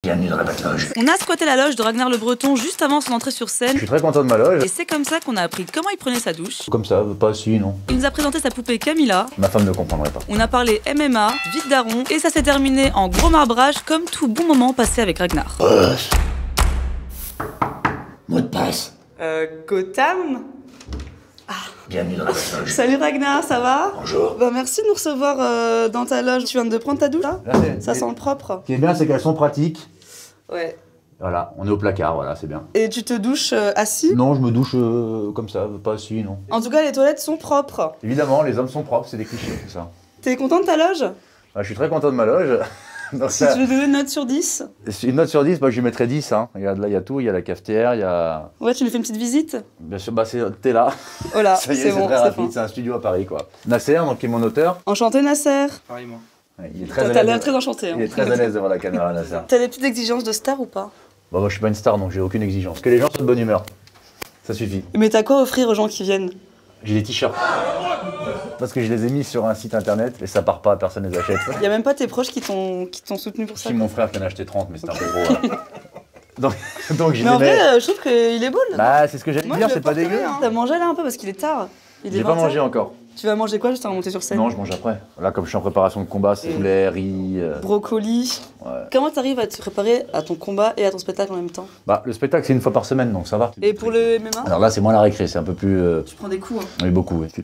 Bienvenue dans la Batloge. On a squatté la loge de Ragnar le Breton juste avant son entrée sur scène. Je suis très content de ma loge. Et c'est comme ça qu'on a appris comment il prenait sa douche. Comme ça, pas si, non. Il nous a présenté sa poupée Camilla. Ma femme ne comprendrait pas. On a parlé MMA, vite daron, et ça s'est terminé en gros marbrage comme tout bon moment passé avec Ragnar. Mot de passe. Gotham. Bienvenue dans la Batloge. Salut Ragnar, ça va? Bonjour. Bah merci de nous recevoir dans ta loge. Tu viens de prendre ta douche là? Ça sent le propre. Ce qui est bien, c'est qu'elles sont pratiques. Ouais. Voilà, on est au placard, voilà, c'est bien. Et tu te douches assis? Non, je me douche comme ça, pas assis, non. En tout cas, les toilettes sont propres. Évidemment, les hommes sont propres, c'est des clichés, c'est ça. T'es content de ta loge? Je suis très content de ma loge. Donc, Si tu veux donner une note sur 10? Une note sur 10, bah, je lui mettrais 10. Hein. Regarde, là, il y a tout, il y a la cafetière, il y a... Ouais, tu lui fais une petite visite? Bien sûr, bah, t'es là. Oh là, Ça y est, c'est bon, très c'est rapide, fin. c'est un studio à Paris, quoi. Nasser, donc, qui est mon auteur. Enchanté Nasser. Pareillement. Ouais, il est très à T'as l'aise. l'air très enchanté. Il est très à l'aise devant la caméra, Nasser. T'as des petites exigences de star ou pas? Bah, moi, je suis pas une star, donc j'ai aucune exigence. Que les gens soient de bonne humeur. Ça suffit. Mais t'as quoi à offrir aux gens qui viennent? J'ai des t-shirts. Parce que je les ai mis sur un site internet et ça part pas, personne les achète. Y a même pas tes proches qui t'ont soutenu pour ça? Si, mon frère qui en a acheté 30, mais c'était un peu gros. Voilà. Donc je Mais en les mets... vrai, je trouve qu'il est beau là. Bah, c'est ce que j'allais Moi, dire, je c'est le pas dégueu. porterai, hein. T'as mangé là un peu parce qu'il est tard. Il est J'ai pas 20h. mangé encore. Tu vas manger quoi juste avant de monter sur scène? Non, je mange après. Là, comme je suis en préparation de combat, c'est poulet, riz. Brocoli. Ouais. Comment t'arrives à te préparer à ton combat et à ton spectacle en même temps? Bah, le spectacle, c'est une fois par semaine, donc ça va. Et pour le MMA? Alors là, c'est moins la récré, c'est un peu plus. Tu prends des coups. Hein. Oui, beaucoup, oui. C'est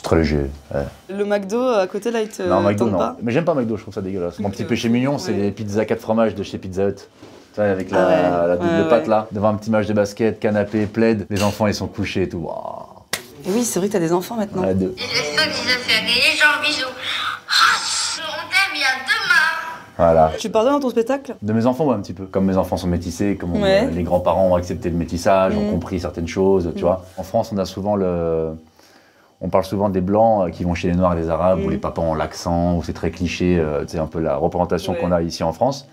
très léger. Ouais. Le McDo à côté là, il te Non, McDo, tente non. pas? Mais j'aime pas McDo, je trouve ça dégueulasse. Mon Donc, petit péché mignon, c'est ouais. les pizzas 4 fromages de chez Pizza Hut. Tu vois, avec Ah ouais, la double ouais, pâte ouais. là, devant un petit match de basket, canapé, plaid. Les enfants, ils sont couchés et tout. Waouh. Et oui, c'est vrai que t'as des enfants maintenant. Ouais, deux. Et le saut des affaires et les gens bisous. Ah, on t'aime bien demain. Voilà. Tu pardonnes dans ton spectacle? De mes enfants, ouais, un petit peu. Comme mes enfants sont métissés, comme Ouais. les grands-parents ont accepté le métissage, ont compris certaines choses, tu vois. En France, on a souvent on parle souvent des Blancs qui vont chez les Noirs et les Arabes, où les papas ont l'accent, où c'est très cliché, c'est un peu la représentation qu'on a ici en France.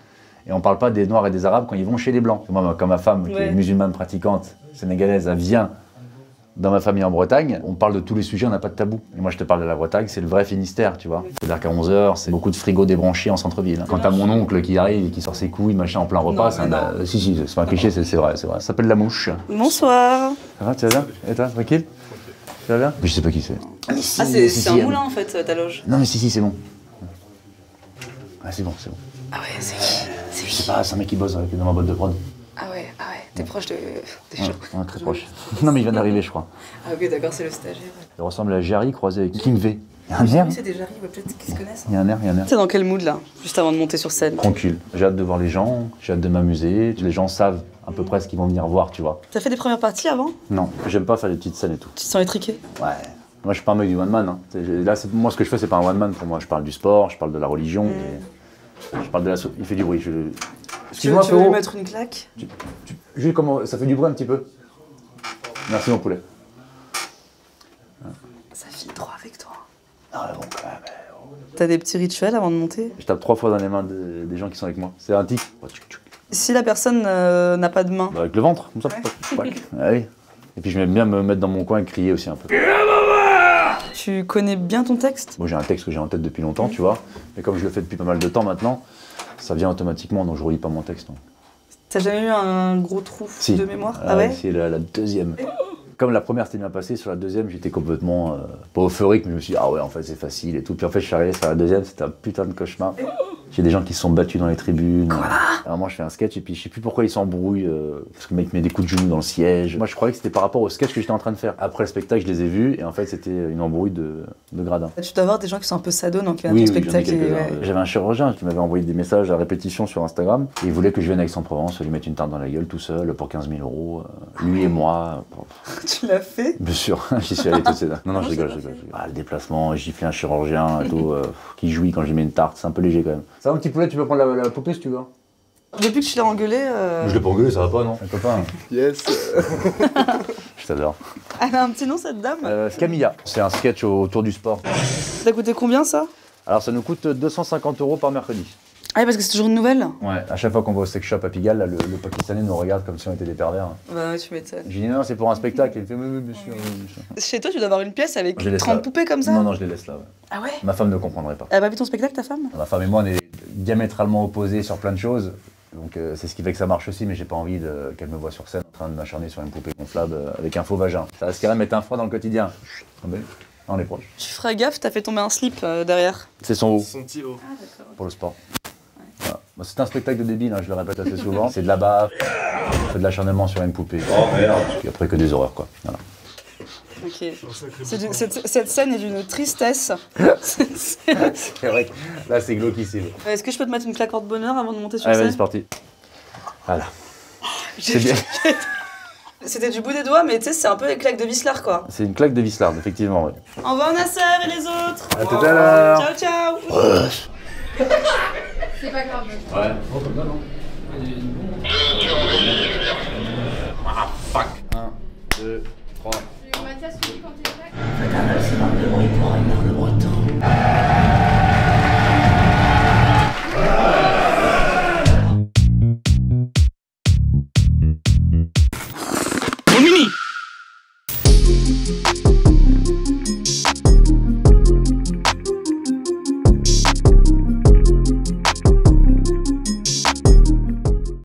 Et on parle pas des Noirs et des Arabes quand ils vont chez les Blancs. Moi, comme ma femme, qui est musulmane pratiquante, sénégalaise, elle vient dans ma famille en Bretagne, on parle de tous les sujets, on n'a pas de tabou. Et moi, je te parle de la Bretagne, c'est le vrai Finistère, tu vois. C'est-à-dire qu'à 11h, c'est beaucoup de frigos débranchés en centre-ville. Quand t'as mon oncle qui arrive et qui sort ses couilles, machin, en plein repas, c'est un... Si, c'est pas un cliché, c'est vrai, c'est vrai. Ça s'appelle la mouche. Bonsoir. Ça va, tu vas bien? Et toi, tranquille? Tu vas bien? Je sais pas qui c'est. Ah, c'est un moulin en fait, ta loge. Non, mais si, c'est bon. Ah, c'est bon, c'est bon. Ah ouais, c'est qui? Je sais pas, c'est un mec qui bosse dans ma boîte de prod. Ah ouais, t'es proche des gens. Ouais, très proche. Non, mais il vient d'arriver, je crois. Ah ok, d'accord, c'est le stagiaire. Il ressemble à Jerry croisé avec King V. Il y a un air. C'est déjà arrivé, peut-être qu'ils se connaissent. Il y a un air. T'es dans quel mood là, juste avant de monter sur scène? Tranquille. J'ai hâte de voir les gens, j'ai hâte de m'amuser. Les gens savent à peu près ce qu'ils vont venir voir, tu vois. T'as fait des premières parties avant? Non, j'aime pas faire des petites scènes et tout. Tu te sens étriqué? Ouais. Moi, je suis pas un mec du one man. Hein. Là, moi, ce que je fais, c'est pas un one man pour moi. Je parle du sport, je parle de la religion, je parle de la. Il fait du bruit. Tu veux Excuse-moi, lui frérot. mettre une claque? Jules, comment ça fait du bruit un petit peu? Merci, mon poulet. Ça file droit avec toi. Ah, bon, quand même. T'as des petits rituels avant de monter? Je tape 3 fois dans les mains des gens qui sont avec moi. C'est un tic. Si la personne n'a pas de main, Bah, avec le ventre, comme ça. Ah oui. Et puis je m'aime bien me mettre dans mon coin et crier aussi un peu. tu connais bien ton texte? Moi j'ai un texte que j'ai en tête depuis longtemps, tu vois. Mais comme je le fais depuis pas mal de temps maintenant, ça vient automatiquement, donc je relis pas mon texte. Donc. T'as jamais eu un gros trou Si. de mémoire? Ah ouais? C'est la deuxième. Comme la première s'était bien passée, sur la deuxième j'étais complètement, pas euphorique, mais je me suis dit, ah ouais, en fait c'est facile et tout. Puis en fait je suis arrivé sur la deuxième, c'était un putain de cauchemar. J'ai des gens qui se sont battus dans les tribunes. Alors moi je fais un sketch et puis je sais plus pourquoi ils s'embrouillent, parce que le mec met des coups de genoux dans le siège. Moi je croyais que c'était par rapport au sketch que j'étais en train de faire. Après le spectacle je les ai vus et en fait c'était une embrouille de gradin. Tu dois avoir des gens qui sont un peu sados dans ton Oui, spectacle. j'en ai et- quelques-uns. J'avais un chirurgien qui m'avait envoyé des messages à répétition sur Instagram. Et il voulait que je vienne à Aix-en-Provence, lui mettre une tarte dans la gueule tout seul pour 15 000 €. Lui et moi. Tu l'as fait? Bien sûr, j'y suis allé toutes ces dates. Non, je rigole. Ah, le déplacement, gifler un chirurgien et tout, qui jouit quand j'y mets une tarte, c'est un peu léger quand même. Ça va, un petit poulet, tu peux prendre la poupée si tu veux. Depuis que tu l'as engueulé, Je l'ai pas engueulé, ça va pas, non? Un copain. Yes. Je t'adore. elle a un petit nom cette dame. Camilla, c'est un sketch autour du sport. Ça t'a coûté combien ça? Alors ça nous coûte 250 € par mercredi. Ah oui, parce que c'est toujours une nouvelle? Ouais. À chaque fois qu'on va au sex shop à Pigalle, là, le Pakistanais nous regarde comme si on était des pervers. Bah ouais, tu m'étonnes. J'ai dit non, c'est pour un spectacle. Il fait oui, bien sûr. Chez toi, tu dois avoir une pièce avec Je les laisse 30 là. poupées comme ça? Non, je les laisse là. Ouais. Ah ouais? Ma femme ne comprendrait pas. Elle a pas vu ton spectacle, ta femme? Ma femme et moi, on est diamétralement opposés sur plein de choses. Donc c'est ce qui fait que ça marche aussi, mais j'ai pas envie qu'elle me voie sur scène en train de m'acharner sur une poupée gonflable avec un faux vagin. Ça reste quand même être un froid dans le quotidien. On est proche. Tu feras gaffe, t'as fait tomber un slip derrière. C'est son haut. Son petit haut. Ah d'accord. Pour le sport. Voilà. Bah, c'est un spectacle de débile, hein, je le répète assez souvent. C'est de la baffe, c'est de l'acharnement sur une poupée. Oh merde. Puis après que des horreurs quoi. Voilà. Ok. Cette scène est d'une tristesse. C'est vrai que là c'est glauquissime. Est-ce que je peux te mettre une claque porte-bonheur avant de monter sur Allez, scène? vas-y, c'est parti. Voilà. C'est bien. C'était du bout des doigts, mais tu sais, c'est un peu les claques de Vislar, quoi. C'est une claque de Vislarde, effectivement. Ouais. Au revoir Nasser et les autres. À tout à l'heure. Ciao, ciao. C'est pas grave. Ouais. Oh, comme ça, non. Fuck. 1, 2, 3. Mathias, tu dis quand t'es prêt?